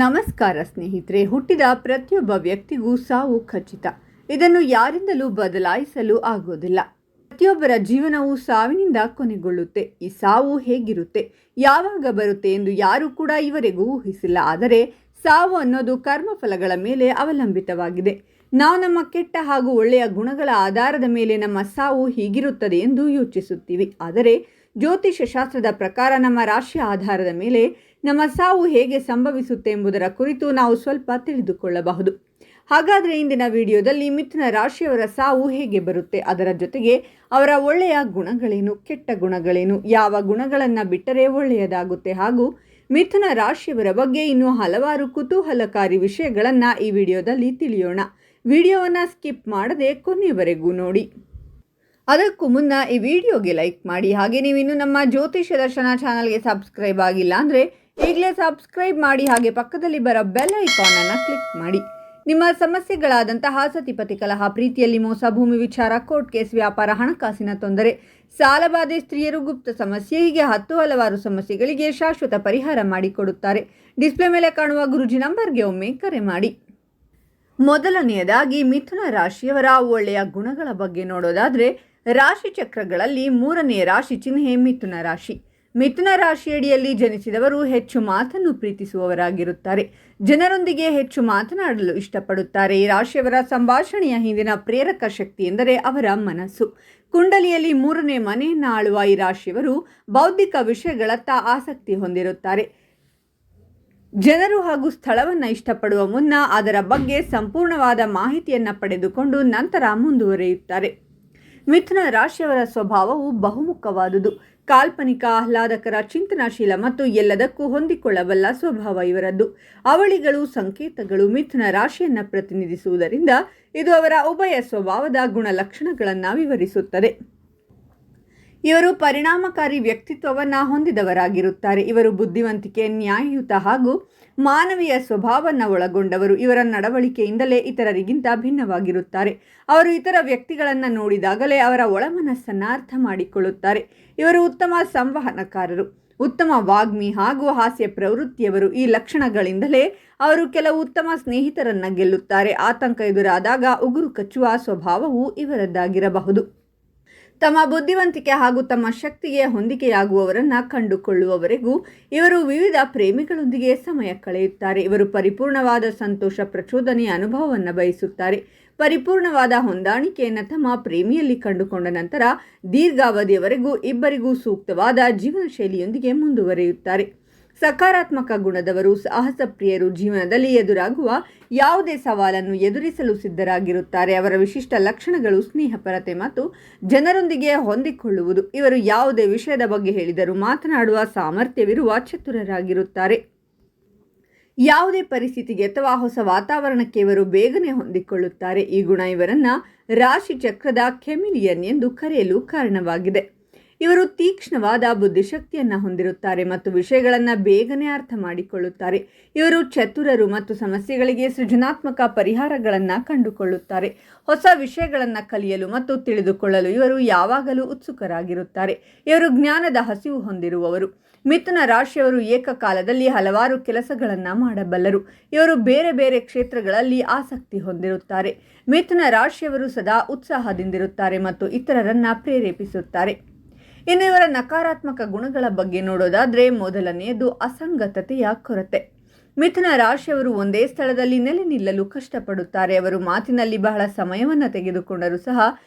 ನಮಸ್ಕಾರ ಸ್ನೇಹಿತರೆ. ಹುಟ್ಟಿದ ಪ್ರತಿಯೊಬ್ಬ ವ್ಯಕ್ತಿಗೂ ಸಾವು ಖಚಿತ. ಇದನ್ನು ಯಾರಿಂದಲೂ ಬದಲಾಯಿಸಲು ಆಗೋದಿಲ್ಲ. ಪ್ರತಿಯೊಬ್ಬರ ಜೀವನವು ಸಾವಿನಿಂದ ಕೊನೆಗೊಳ್ಳುತ್ತೆ. ಈ ಸಾವು ಹೇಗಿರುತ್ತೆ, ಯಾವಾಗ ಬರುತ್ತೆ ಎಂದು ಯಾರೂ ಕೂಡ ಇವರೆಗೂ ಊಹಿಸಿಲ್ಲ. ಆದರೆ ಸಾವು ಅನ್ನೋದು ಕರ್ಮಫಲಗಳ ಮೇಲೆ ಅವಲಂಬಿತವಾಗಿದೆ. ನಾವು ನಮ್ಮ ಕೆಟ್ಟ ಹಾಗೂ ಒಳ್ಳೆಯ ಗುಣಗಳ ಆಧಾರದ ಮೇಲೆ ನಮ್ಮ ಸಾವು ಹೀಗಿರುತ್ತದೆ ಎಂದು ಯೋಚಿಸುತ್ತೀವಿ. ಆದರೆ ಜ್ಯೋತಿಷ್ಯ ಶಾಸ್ತ್ರದ ಪ್ರಕಾರ ನಮ್ಮ ರಾಶಿಯ ಆಧಾರದ ಮೇಲೆ ನಮ್ಮ ಸಾವು ಹೇಗೆ ಸಂಭವಿಸುತ್ತೆ ಎಂಬುದರ ಕುರಿತು ನಾವು ಸ್ವಲ್ಪ ತಿಳಿದುಕೊಳ್ಳಬಹುದು. ಹಾಗಾದರೆ ಇಂದಿನ ವಿಡಿಯೋದಲ್ಲಿ ಮಿಥುನ ರಾಶಿಯವರ ಸಾವು ಹೇಗೆ ಬರುತ್ತೆ, ಅದರ ಜೊತೆಗೆ ಅವರ ಒಳ್ಳೆಯ ಗುಣಗಳೇನು, ಕೆಟ್ಟ ಗುಣಗಳೇನು, ಯಾವ ಗುಣಗಳನ್ನು ಬಿಟ್ಟರೆ ಒಳ್ಳೆಯದಾಗುತ್ತೆ, ಹಾಗೂ ಮಿಥುನ ರಾಶಿಯವರ ಬಗ್ಗೆ ಇನ್ನೂ ಹಲವಾರು ಕುತೂಹಲಕಾರಿ ವಿಷಯಗಳನ್ನು ಈ ವಿಡಿಯೋದಲ್ಲಿ ತಿಳಿಯೋಣ. ವಿಡಿಯೋವನ್ನು ಸ್ಕಿಪ್ ಮಾಡದೆ ಕೊನೆಯವರೆಗೂ ನೋಡಿ. ಅದಕ್ಕೂ ಮುನ್ನ ಈ ವಿಡಿಯೋಗೆ ಲೈಕ್ ಮಾಡಿ. ಹಾಗೆ ನೀವಿನ್ನು ನಮ್ಮ ಜ್ಯೋತಿಷ್ಯ ದರ್ಶನ ಚಾನಲ್ಗೆ ಸಬ್ಸ್ಕ್ರೈಬ್ ಆಗಿಲ್ಲ ಅಂದರೆ ಈಗಲೇ ಸಬ್ಸ್ಕ್ರೈಬ್ ಮಾಡಿ. ಹಾಗೆ ಪಕ್ಕದಲ್ಲಿ ಬರೋ ಬೆಲ್ ಐಕಾನನ್ನು ಕ್ಲಿಕ್ ಮಾಡಿ. ನಿಮ್ಮ ಸಮಸ್ಯೆಗಳಾದಂತಹ ಸತಿಪತಿ ಕಲಹ, ಪ್ರೀತಿಯಲ್ಲಿ ಮೋಸ, ಭೂಮಿ ವಿಚಾರ, ಕೋರ್ಟ್ ಕೇಸ್, ವ್ಯಾಪಾರ, ಹಣಕಾಸಿನ ತೊಂದರೆ, ಸಾಲಬಾಧೆ, ಸ್ತ್ರೀಯರು, ಗುಪ್ತ ಸಮಸ್ಯೆ, ಹೀಗೆ ಹಲವಾರು ಸಮಸ್ಯೆಗಳಿಗೆ ಶಾಶ್ವತ ಪರಿಹಾರ ಮಾಡಿಕೊಡುತ್ತಾರೆ. ಡಿಸ್ಪ್ಲೇ ಮೇಲೆ ಕಾಣುವ ಗುರುಜಿ ನಂಬರ್ಗೆ ಒಮ್ಮೆ ಕರೆ ಮಾಡಿ. ಮೊದಲನೆಯದಾಗಿ ಮಿಥುನ ರಾಶಿಯವರ ಒಳ್ಳೆಯ ಗುಣಗಳ ಬಗ್ಗೆ ನೋಡೋದಾದರೆ, ರಾಶಿ ಚಕ್ರಗಳಲ್ಲಿ 3ನೇ ರಾಶಿ ಚಿಹ್ನೆ ಮಿಥುನ ರಾಶಿ. ಮಿಥುನ ರಾಶಿಯಡಿಯಲ್ಲಿ ಜನಿಸಿದವರು ಹೆಚ್ಚು ಮಾತನ್ನು ಪ್ರೀತಿಸುವವರಾಗಿರುತ್ತಾರೆ. ಜನರೊಂದಿಗೆ ಹೆಚ್ಚು ಮಾತನಾಡಲು ಇಷ್ಟಪಡುತ್ತಾರೆ. ಈ ರಾಶಿಯವರ ಸಂಭಾಷಣೆಯ ಹಿಂದಿನ ಪ್ರೇರಕ ಶಕ್ತಿ ಎಂದರೆ ಅವರ ಮನಸ್ಸು. ಕುಂಡಲಿಯಲ್ಲಿ 3ನೇ ಮನೆಯನ್ನು ಆಳುವ ಈ ರಾಶಿಯವರು ಬೌದ್ಧಿಕ ವಿಷಯಗಳತ್ತ ಆಸಕ್ತಿ ಹೊಂದಿರುತ್ತಾರೆ. ಜನರು ಹಾಗೂ ಸ್ಥಳವನ್ನು ಇಷ್ಟಪಡುವ ಮುನ್ನ ಅದರ ಬಗ್ಗೆ ಸಂಪೂರ್ಣವಾದ ಮಾಹಿತಿಯನ್ನು ಪಡೆದುಕೊಂಡು ನಂತರ ಮುಂದುವರಿಯುತ್ತಾರೆ. ಮಿಥುನ ರಾಶಿಯವರ ಸ್ವಭಾವವು ಬಹುಮುಖವಾದುದು. ಕಾಲ್ಪನಿಕ, ಆಹ್ಲಾದಕರ, ಚಿಂತನಾಶೀಲ ಮತ್ತು ಎಲ್ಲದಕ್ಕೂ ಹೊಂದಿಕೊಳ್ಳಬಲ್ಲ ಸ್ವಭಾವ ಇವರದ್ದು. ಅವಳಿಗಳು, ಸಂಕೇತಗಳು ಮಿಥುನ ರಾಶಿಯನ್ನು ಪ್ರತಿನಿಧಿಸುವುದರಿಂದ ಇದು ಅವರ ಉಭಯ ಸ್ವಭಾವದ ಗುಣಲಕ್ಷಣಗಳನ್ನು ವಿವರಿಸುತ್ತದೆ. ಇವರು ಪರಿಣಾಮಕಾರಿ ವ್ಯಕ್ತಿತ್ವವನ್ನು ಹೊಂದಿದವರಾಗಿರುತ್ತಾರೆ. ಇವರು ಬುದ್ಧಿವಂತಿಕೆ, ನ್ಯಾಯಯುತ ಹಾಗೂ ಮಾನವೀಯ ಸ್ವಭಾವವನ್ನು ಒಳಗೊಂಡವರು. ಇವರ ನಡವಳಿಕೆಯಿಂದಲೇ ಇತರರಿಗಿಂತ ಭಿನ್ನವಾಗಿರುತ್ತಾರೆ. ಅವರು ಇತರ ವ್ಯಕ್ತಿಗಳನ್ನು ನೋಡಿದಾಗಲೇ ಅವರ ಒಳಮನಸ್ಸನ್ನು ಅರ್ಥ ಮಾಡಿಕೊಳ್ಳುತ್ತಾರೆ. ಇವರು ಉತ್ತಮ ಸಂವಹನಕಾರರು, ಉತ್ತಮ ವಾಗ್ಮಿ ಹಾಗೂ ಹಾಸ್ಯ ಪ್ರವೃತ್ತಿಯವರು. ಈ ಲಕ್ಷಣಗಳಿಂದಲೇ ಅವರು ಕೆಲವು ಉತ್ತಮ ಸ್ನೇಹಿತರನ್ನು ಗೆಲ್ಲುತ್ತಾರೆ. ಆತಂಕ ಎದುರಾದಾಗ ಉಗುರು ಕಚ್ಚುವ ಸ್ವಭಾವವು ಇವರದ್ದಾಗಿರಬಹುದು. ತಮ್ಮ ಬುದ್ಧಿವಂತಿಕೆ ಹಾಗೂ ತಮ್ಮ ಶಕ್ತಿಗೆ ಹೊಂದಿಕೆಯಾಗುವವರನ್ನು ಕಂಡುಕೊಳ್ಳುವವರೆಗೂ ಇವರು ವಿವಿಧ ಪ್ರೇಮಿಗಳೊಂದಿಗೆ ಸಮಯ ಕಳೆಯುತ್ತಾರೆ. ಇವರು ಪರಿಪೂರ್ಣವಾದ ಸಂತೋಷ, ಪ್ರಚೋದನೆಯ ಅನುಭವವನ್ನು ಬಯಸುತ್ತಾರೆ. ಪರಿಪೂರ್ಣವಾದ ಹೊಂದಾಣಿಕೆಯನ್ನು ತಮ್ಮ ಪ್ರೇಮಿಯಲ್ಲಿ ಕಂಡುಕೊಂಡ ನಂತರ ದೀರ್ಘಾವಧಿಯವರೆಗೂ ಇಬ್ಬರಿಗೂ ಸೂಕ್ತವಾದ ಜೀವನ ಶೈಲಿಯೊಂದಿಗೆ ಮುಂದುವರಿಯುತ್ತಾರೆ. ಸಕಾರಾತ್ಮಕ ಗುಣದವರು, ಸಾಹಸ ಪ್ರಿಯರು, ಜೀವನದಲ್ಲಿ ಎದುರಾಗುವ ಯಾವುದೇ ಸವಾಲನ್ನು ಎದುರಿಸಲು ಸಿದ್ಧರಾಗಿರುತ್ತಾರೆ. ಅವರ ವಿಶಿಷ್ಟ ಲಕ್ಷಣಗಳು ಸ್ನೇಹಪರತೆ ಮತ್ತು ಜನರೊಂದಿಗೆ ಹೊಂದಿಕೊಳ್ಳುವುದು. ಇವರು ಯಾವುದೇ ವಿಷಯದ ಬಗ್ಗೆ ಹೇಳಿದರೂ ಮಾತನಾಡುವ ಸಾಮರ್ಥ್ಯವಿರುವ ಚತುರರಾಗಿರುತ್ತಾರೆ. ಯಾವುದೇ ಪರಿಸ್ಥಿತಿಗೆ ಅಥವಾ ಹೊಸ ವಾತಾವರಣಕ್ಕೆ ಇವರು ಬೇಗನೆ ಹೊಂದಿಕೊಳ್ಳುತ್ತಾರೆ. ಈ ಗುಣ ಇವರನ್ನು ರಾಶಿ ಚಕ್ರದ ಕೆಮಿಲಿಯನ್ ಎಂದು ಕರೆಯಲು ಕಾರಣವಾಗಿದೆ. ಇವರು ತೀಕ್ಷ್ಣವಾದ ಬುದ್ಧಿಶಕ್ತಿಯನ್ನು ಹೊಂದಿರುತ್ತಾರೆ ಮತ್ತು ವಿಷಯಗಳನ್ನು ಬೇಗನೆ ಅರ್ಥ ಮಾಡಿಕೊಳ್ಳುತ್ತಾರೆ. ಇವರು ಚತುರರು ಮತ್ತು ಸಮಸ್ಯೆಗಳಿಗೆ ಸೃಜನಾತ್ಮಕ ಪರಿಹಾರಗಳನ್ನು ಕಂಡುಕೊಳ್ಳುತ್ತಾರೆ. ಹೊಸ ವಿಷಯಗಳನ್ನು ಕಲಿಯಲು ಮತ್ತು ತಿಳಿದುಕೊಳ್ಳಲು ಇವರು ಯಾವಾಗಲೂ ಉತ್ಸುಕರಾಗಿರುತ್ತಾರೆ. ಇವರು ಜ್ಞಾನದ ಹಸಿವು ಹೊಂದಿರುವವರು. ಮಿಥುನ ರಾಶಿಯವರು ಏಕಕಾಲದಲ್ಲಿ ಹಲವಾರು ಕೆಲಸಗಳನ್ನು ಮಾಡಬಲ್ಲರು. ಇವರು ಬೇರೆ ಬೇರೆ ಕ್ಷೇತ್ರಗಳಲ್ಲಿ ಆಸಕ್ತಿ ಹೊಂದಿರುತ್ತಾರೆ. ಮಿಥುನ ರಾಶಿಯವರು ಸದಾ ಉತ್ಸಾಹದಿಂದಿರುತ್ತಾರೆ ಮತ್ತು ಇತರರನ್ನು ಪ್ರೇರೇಪಿಸುತ್ತಾರೆ. ಇನ್ನು ಇವರ ನಕಾರಾತ್ಮಕ ಗುಣಗಳ ಬಗ್ಗೆ ನೋಡೋದಾದರೆ, ಮೊದಲನೆಯದು ಅಸಂಗತತೆಯ ಕೊರತೆ. ಮಿಥುನ ರಾಶಿಯವರು ಒಂದೇ ಸ್ಥಳದಲ್ಲಿ ನೆಲೆ ನಿಲ್ಲಲು ಕಷ್ಟಪಡುತ್ತಾರೆ. ಅವರು ಮಾತಿನಲ್ಲಿ ಬಹಳ ಸಮಯವನ್ನು ತೆಗೆದುಕೊಂಡರೂ ಸಹ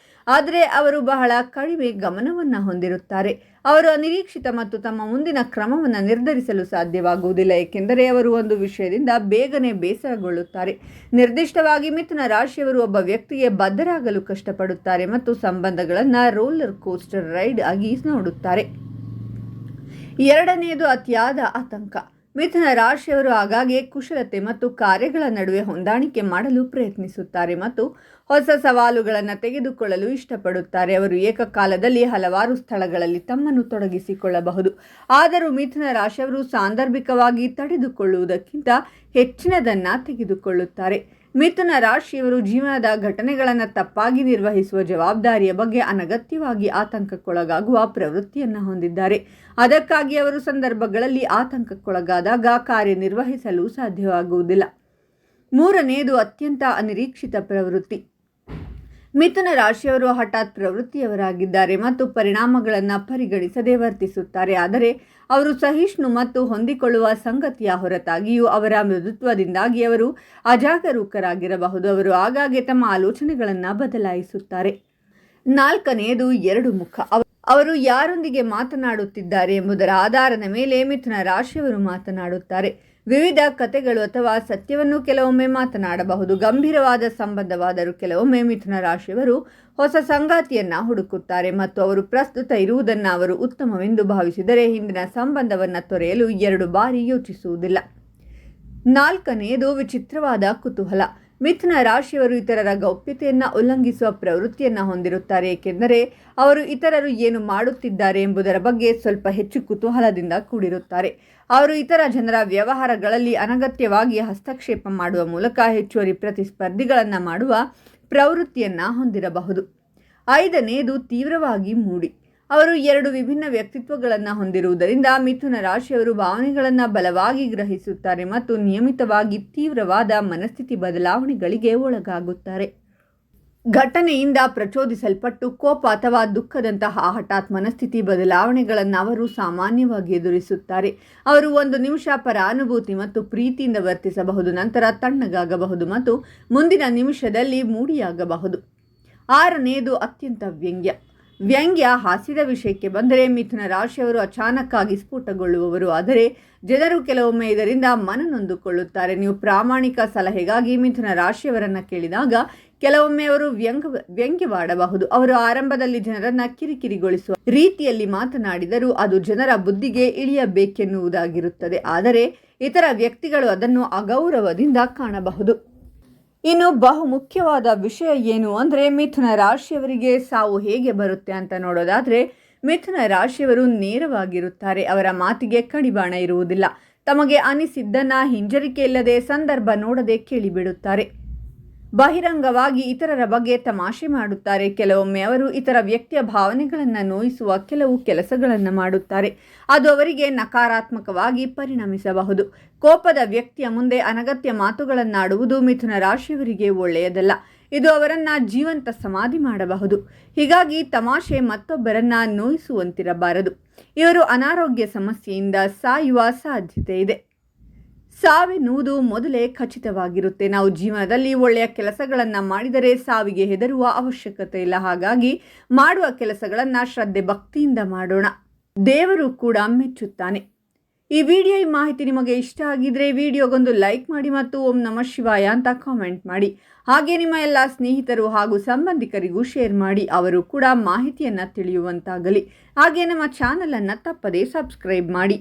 ಆದರೆ ಅವರು ಬಹಳ ಕಡಿಮೆ ಗಮನವನ್ನು ಹೊಂದಿರುತ್ತಾರೆ. ಅವರು ಅನಿರೀಕ್ಷಿತ ಮತ್ತು ತಮ್ಮ ಮುಂದಿನ ಕ್ರಮವನ್ನು ನಿರ್ಧರಿಸಲು ಸಾಧ್ಯವಾಗುವುದಿಲ್ಲ, ಏಕೆಂದರೆ ಅವರು ಒಂದು ವಿಷಯದಿಂದ ಬೇಗನೆ ಬೇಸರಗೊಳ್ಳುತ್ತಾರೆ. ನಿರ್ದಿಷ್ಟವಾಗಿ ಮಿಥುನ ರಾಶಿಯವರು ಒಬ್ಬ ವ್ಯಕ್ತಿಗೆ ಬದ್ಧರಾಗಲು ಕಷ್ಟಪಡುತ್ತಾರೆ ಮತ್ತು ಸಂಬಂಧಗಳನ್ನು ರೋಲರ್ ಕೋಸ್ಟರ್ ರೈಡ್ ಆಗಿ ನೋಡುತ್ತಾರೆ. ಎರಡನೆಯದು ಅತಿಯಾದ ಆತಂಕ. ಮಿಥುನ ರಾಶಿಯವರು ಆಗಾಗ್ಗೆ ಕುಶಲತೆ ಮತ್ತು ಕಾರ್ಯಗಳ ನಡುವೆ ಹೊಂದಾಣಿಕೆ ಮಾಡಲು ಪ್ರಯತ್ನಿಸುತ್ತಾರೆ ಮತ್ತು ಹೊಸ ಸವಾಲುಗಳನ್ನು ತೆಗೆದುಕೊಳ್ಳಲು ಇಷ್ಟಪಡುತ್ತಾರೆ. ಅವರು ಏಕಕಾಲದಲ್ಲಿ ಹಲವಾರು ಸ್ಥಳಗಳಲ್ಲಿ ತಮ್ಮನ್ನು ತೊಡಗಿಸಿಕೊಳ್ಳಬಹುದು. ಆದರೂ ಮಿಥುನ ರಾಶಿಯವರು ಸಾಂದರ್ಭಿಕವಾಗಿ ತಡೆದುಕೊಳ್ಳುವುದಕ್ಕಿಂತ ಹೆಚ್ಚಿನದನ್ನು ತೆಗೆದುಕೊಳ್ಳುತ್ತಾರೆ. ಮಿಥುನ ರಾಶಿಯವರು ಜೀವನದ ಘಟನೆಗಳನ್ನು ತಪ್ಪಾಗಿ ನಿರ್ವಹಿಸುವ ಜವಾಬ್ದಾರಿಯ ಬಗ್ಗೆ ಅನಗತ್ಯವಾಗಿ ಆತಂಕಕ್ಕೊಳಗಾಗುವ ಪ್ರವೃತ್ತಿಯನ್ನು ಹೊಂದಿದ್ದಾರೆ. ಅದಕ್ಕಾಗಿ ಅವರು ಸಂದರ್ಭಗಳಲ್ಲಿ ಆತಂಕಕ್ಕೊಳಗಾದಾಗ ಕಾರ್ಯನಿರ್ವಹಿಸಲು ಸಾಧ್ಯವಾಗುವುದಿಲ್ಲ. ಮೂರನೆಯದು ಅತ್ಯಂತ ಅನಿರೀಕ್ಷಿತ ಪ್ರವೃತ್ತಿ. ಮಿಥುನ ರಾಶಿಯವರು ಹಠಾತ್ ಪ್ರವೃತ್ತಿಯವರಾಗಿದ್ದಾರೆ ಮತ್ತು ಪರಿಣಾಮಗಳನ್ನು ಪರಿಗಣಿಸದೆ ವರ್ತಿಸುತ್ತಾರೆ. ಆದರೆ ಅವರು ಸಹಿಷ್ಣು ಮತ್ತು ಹೊಂದಿಕೊಳ್ಳುವ ಸಂಗತಿಯ ಹೊರತಾಗಿಯೂ ಅವರ ಮೃದುತ್ವದಿಂದಾಗಿ ಅವರು ಅಜಾಗರೂಕರಾಗಿರಬಹುದು. ಅವರು ಆಗಾಗ್ಗೆ ತಮ್ಮ ಆಲೋಚನೆಗಳನ್ನು ಬದಲಾಯಿಸುತ್ತಾರೆ. ನಾಲ್ಕನೆಯದು ಎರಡು ಮುಖ. ಅವರು ಯಾರೊಂದಿಗೆ ಮಾತನಾಡುತ್ತಿದ್ದಾರೆ ಎಂಬುದರ ಆಧಾರದ ಮೇಲೆ ಮಿಥುನ ರಾಶಿಯವರು ಮಾತನಾಡುತ್ತಾರೆ. ವಿವಿಧ ಕಥೆಗಳು ಅಥವಾ ಸತ್ಯವನ್ನು ಕೆಲವೊಮ್ಮೆ ಮಾತನಾಡಬಹುದು. ಗಂಭೀರವಾದ ಸಂಬಂಧವಾದರೂ ಕೆಲವೊಮ್ಮೆ ಮಿಥುನ ರಾಶಿಯವರು ಹೊಸ ಸಂಗಾತಿಯನ್ನು ಹುಡುಕುತ್ತಾರೆ ಮತ್ತು ಅವರು ಪ್ರಸ್ತುತ ಇರುವುದನ್ನು ಅವರು ಉತ್ತಮವೆಂದು ಭಾವಿಸಿದರೆ ಹಿಂದಿನ ಸಂಬಂಧವನ್ನು ತೊರೆಯಲು 2 ಬಾರಿ ಯೋಚಿಸುವುದಿಲ್ಲ. ನಾಲ್ಕನೆಯದು ವಿಚಿತ್ರವಾದ ಕುತೂಹಲ. ಮಿಥುನ ರಾಶಿಯವರು ಇತರರ ಗೌಪ್ಯತೆಯನ್ನು ಉಲ್ಲಂಘಿಸುವ ಪ್ರವೃತ್ತಿಯನ್ನು ಹೊಂದಿರುತ್ತಾರೆ, ಏಕೆಂದರೆ ಅವರು ಇತರರು ಏನು ಮಾಡುತ್ತಿದ್ದಾರೆ ಎಂಬುದರ ಬಗ್ಗೆ ಸ್ವಲ್ಪ ಹೆಚ್ಚು ಕುತೂಹಲದಿಂದ ಕೂಡಿರುತ್ತಾರೆ. ಅವರು ಇತರ ಜನರ ವ್ಯವಹಾರಗಳಲ್ಲಿ ಅನಗತ್ಯವಾಗಿ ಹಸ್ತಕ್ಷೇಪ ಮಾಡುವ ಮೂಲಕ ಹೆಚ್ಚುವರಿ ಪ್ರತಿಸ್ಪರ್ಧಿಗಳನ್ನು ಮಾಡುವ ಪ್ರವೃತ್ತಿಯನ್ನು ಹೊಂದಿರಬಹುದು. ಐದನೆಯದು ತೀವ್ರವಾಗಿ ಮೂಡಿ. ಅವರು 2 ವಿಭಿನ್ನ ವ್ಯಕ್ತಿತ್ವಗಳನ್ನು ಹೊಂದಿರುವುದರಿಂದ ಮಿಥುನ ರಾಶಿಯವರು ಭಾವನೆಗಳನ್ನು ಬಲವಾಗಿ ಗ್ರಹಿಸುತ್ತಾರೆ ಮತ್ತು ನಿಯಮಿತವಾಗಿ ತೀವ್ರವಾದ ಮನಸ್ಥಿತಿ ಬದಲಾವಣೆಗಳಿಗೆ ಒಳಗಾಗುತ್ತಾರೆ. ಘಟನೆಯಿಂದ ಪ್ರಚೋದಿಸಲ್ಪಟ್ಟು ಕೋಪ ಅಥವಾ ದುಃಖದಂತಹ ಹಠಾತ್ ಮನಸ್ಥಿತಿ ಬದಲಾವಣೆಗಳನ್ನು ಅವರು ಸಾಮಾನ್ಯವಾಗಿ ಎದುರಿಸುತ್ತಾರೆ. ಅವರು 1 ನಿಮಿಷ ಪರಾನುಭೂತಿ ಮತ್ತು ಪ್ರೀತಿಯಿಂದ ವರ್ತಿಸಬಹುದು, ನಂತರ ತಣ್ಣಗಾಗಬಹುದು ಮತ್ತು ಮುಂದಿನ ನಿಮಿಷದಲ್ಲಿ ಮೂಡಿಯಾಗಬಹುದು. ಆರನೆಯದು ಅತ್ಯಂತ ವ್ಯಂಗ್ಯ. ಹಾಸ್ಯದ ವಿಷಯಕ್ಕೆ ಬಂದರೆ ಮಿಥುನ ರಾಶಿಯವರು ಅಚಾನಕ್ಕಾಗಿ ಸ್ಫೋಟಗೊಳ್ಳುವವರು, ಆದರೆ ಜನರು ಕೆಲವೊಮ್ಮೆ ಇದರಿಂದ ಮನನೊಂದುಕೊಳ್ಳುತ್ತಾರೆ. ನೀವು ಪ್ರಾಮಾಣಿಕ ಸಲಹೆಗಾಗಿ ಮಿಥುನ ರಾಶಿಯವರನ್ನು ಕೇಳಿದಾಗ ಕೆಲವೊಮ್ಮೆ ಅವರು ವ್ಯಂಗ್ಯವಾಡಬಹುದು. ಅವರು ಆರಂಭದಲ್ಲಿ ಜನರನ್ನು ಕಿರಿಕಿರಿಗೊಳಿಸುವ ರೀತಿಯಲ್ಲಿ ಮಾತನಾಡಿದರೂ ಅದು ಜನರ ಬುದ್ಧಿಗೆ ಇಳಿಯಬೇಕೆನ್ನುವುದಾಗಿರುತ್ತದೆ, ಆದರೆ ಇತರ ವ್ಯಕ್ತಿಗಳು ಅದನ್ನು ಅಗೌರವದಿಂದ ಕಾಣಬಹುದು. ಇನ್ನು ಬಹುಮುಖ್ಯವಾದ ವಿಷಯ ಏನು ಅಂದರೆ ಮಿಥುನ ರಾಶಿಯವರಿಗೆ ಸಾವು ಹೇಗೆ ಬರುತ್ತೆ ಅಂತ ನೋಡೋದಾದರೆ, ಮಿಥುನ ರಾಶಿಯವರು ನೇರವಾಗಿರುತ್ತಾರೆ. ಅವರ ಮಾತಿಗೆ ಕಡಿವಾಣ ಇರುವುದಿಲ್ಲ. ತಮಗೆ ಅನಿಸಿದ್ದನ್ನು ಹಿಂಜರಿಕೆ ಇಲ್ಲದೆ ಸಂದರ್ಭ ನೋಡದೆ ಕೇಳಿಬಿಡುತ್ತಾರೆ. ಬಹಿರಂಗವಾಗಿ ಇತರರ ಬಗ್ಗೆ ತಮಾಷೆ ಮಾಡುತ್ತಾರೆ. ಕೆಲವೊಮ್ಮೆ ಅವರು ಇತರ ವ್ಯಕ್ತಿಯ ಭಾವನೆಗಳನ್ನು ನೋಯಿಸುವ ಕೆಲವು ಕೆಲಸಗಳನ್ನು ಮಾಡುತ್ತಾರೆ. ಅದು ಅವರಿಗೆ ನಕಾರಾತ್ಮಕವಾಗಿ ಪರಿಣಮಿಸಬಹುದು. ಕೋಪದ ವ್ಯಕ್ತಿಯ ಮುಂದೆ ಅನಗತ್ಯ ಮಾತುಗಳನ್ನಾಡುವುದು ಮಿಥುನ ರಾಶಿಯವರಿಗೆ ಒಳ್ಳೆಯದಲ್ಲ. ಇದು ಅವರನ್ನು ಜೀವಂತ ಸಮಾಧಿ ಮಾಡಬಹುದು. ಹೀಗಾಗಿ ತಮಾಷೆ ಮತ್ತೊಬ್ಬರನ್ನು ನೋಯಿಸುವಂತಿರಬಾರದು. ಇವರು ಅನಾರೋಗ್ಯ ಸಮಸ್ಯೆಯಿಂದ ಸಾಯುವ ಸಾಧ್ಯತೆ ಇದೆ. ಸಾವಿನುವುದು ಮೊದಲೇ ಖಚಿತವಾಗಿರುತ್ತೆ. ನಾವು ಜೀವನದಲ್ಲಿ ಒಳ್ಳೆಯ ಕೆಲಸಗಳನ್ನು ಮಾಡಿದರೆ ಸಾವಿಗೆ ಹೆದರುವ ಅವಶ್ಯಕತೆ ಇಲ್ಲ. ಹಾಗಾಗಿ ಮಾಡುವ ಕೆಲಸಗಳನ್ನು ಶ್ರದ್ಧೆ ಭಕ್ತಿಯಿಂದ ಮಾಡೋಣ. ದೇವರು ಕೂಡ ಮೆಚ್ಚುತ್ತಾನೆ. ಈ ಮಾಹಿತಿ ನಿಮಗೆ ಇಷ್ಟ ಆಗಿದ್ರೆ ವಿಡಿಯೋಗೊಂದು ಲೈಕ್ ಮಾಡಿ ಮತ್ತು ಓಂ ನಮಃ ಶಿವಾಯ ಅಂತ ಕಾಮೆಂಟ್ ಮಾಡಿ. ಹಾಗೆ ನಿಮ್ಮ ಎಲ್ಲ ಸ್ನೇಹಿತರು ಹಾಗೂ ಸಂಬಂಧಿಕರಿಗೂ ಶೇರ್ ಮಾಡಿ. ಅವರು ಕೂಡ ಮಾಹಿತಿಯನ್ನು ತಿಳಿಯುವಂತಾಗಲಿ. ಹಾಗೆ ನಮ್ಮ ಚಾನಲನ್ನು ತಪ್ಪದೇ ಸಬ್ಸ್ಕ್ರೈಬ್ ಮಾಡಿ.